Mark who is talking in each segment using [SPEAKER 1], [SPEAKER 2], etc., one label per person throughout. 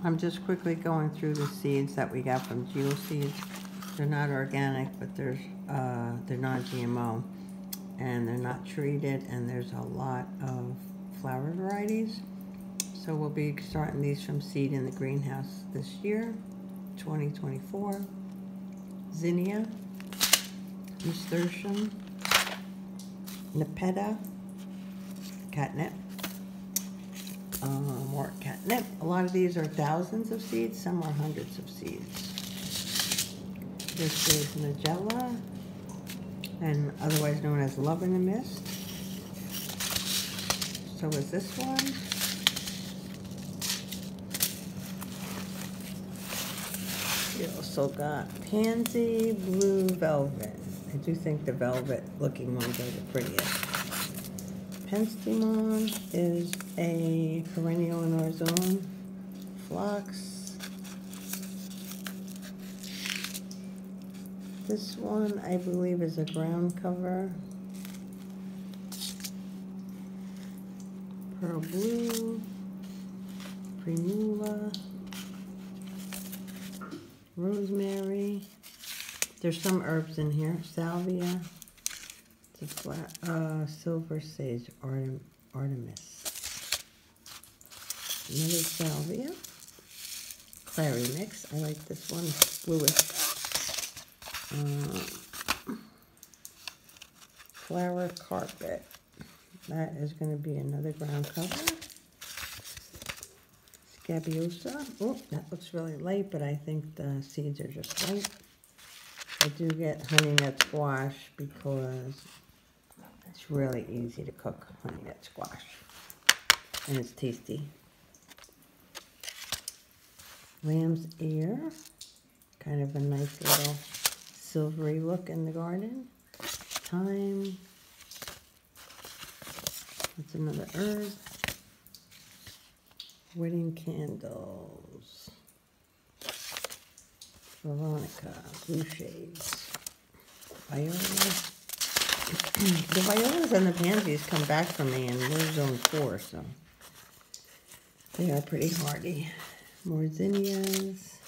[SPEAKER 1] I'm just quickly going through the seeds that we got from GeoSeeds. They're not organic, but they're non-GMO, and they're not treated, and there's a lot of flower varieties. So we'll be starting these from seed in the greenhouse this year, 2024. Zinnia, Nasturtium, Nepeta, catnip, more catnip. A lot of these are thousands of seeds, some are hundreds of seeds. This is Nigella, and otherwise known as Love in the Mist. So is this one. We also got Pansy, Blue Velvet. I do think the velvet looking ones are the prettiest. Penstemon is a perennial in our zone. Phlox. This one I believe is a ground cover. Pearl Blue, Primula, Rosemary. There's some herbs in here. Salvia. It's a flat, Silver Sage, Artemis. Another Salvia. Clary Mix. I like this one. It's bluish. Flower Carpet. That is going to be another ground cover. Scabiosa. Oh, that looks really light, but I think the seeds are just light. I do get honey nut squash because it's really easy to cook honey nut squash. And it's tasty. Lamb's ear. Kind of a nice little silvery look in the garden. Thyme. That's another herb. Wedding candles. Veronica, blue shades. Violas. The violas and the pansies come back for me in we're zone 4, so they are pretty hardy. More zinnias.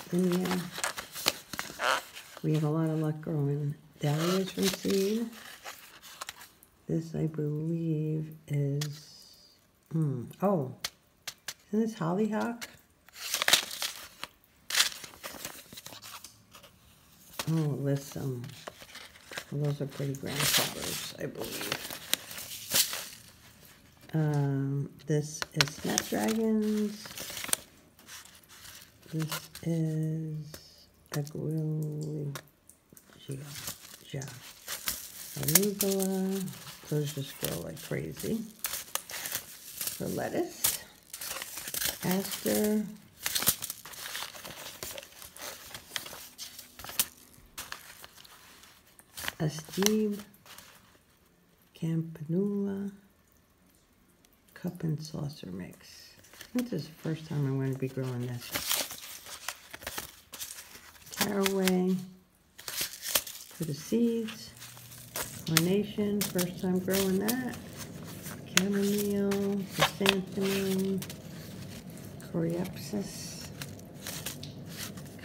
[SPEAKER 1] Zinnia. We have a lot of luck growing dahlias from seed. This, I believe, is, oh, isn't this hollyhock? Oh, listen. Well, those are pretty grand covers, I believe. This is Snapdragons. This is Aguilija. Arugula. Those just grow like crazy. For lettuce. Aster. Astebe. Campanula. Cup and saucer mix. I think this is the first time I'm going to be growing this. Caraway for the seeds. Carnation, first time growing that. Chamomile, chrysanthemum, coreopsis,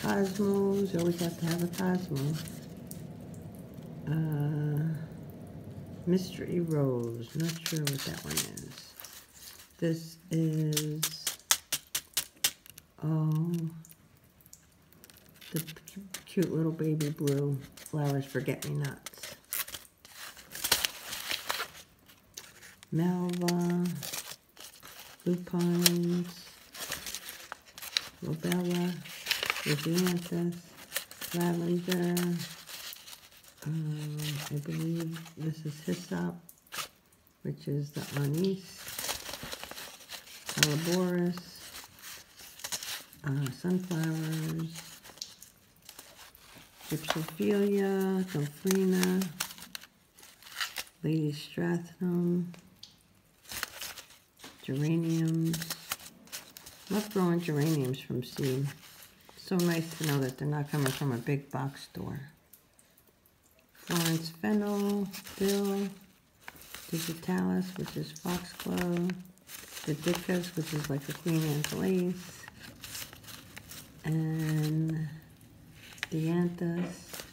[SPEAKER 1] cosmos. You always have to have a cosmo. Mystery rose. Not sure what that one is. This is the cute little baby blue flowers forget-me-nots. Malva, lupines, lobella, radianthus, lavender. I believe this is hyssop, which is the anise, Alloboris, sunflowers, Gypsophilia, Gomphrena, Lady Stratham, geraniums. Love growing geraniums from seed. So nice to know that they're not coming from a big box store. Florence Fennel, Dill, Digitalis, which is foxglove, Cadicas, which is like a Queen Anne's lace, and dianthus,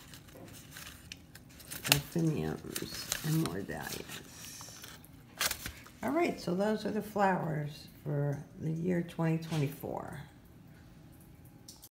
[SPEAKER 1] delphiniums, and more dahlias. All right, so those are the flowers for the year 2024.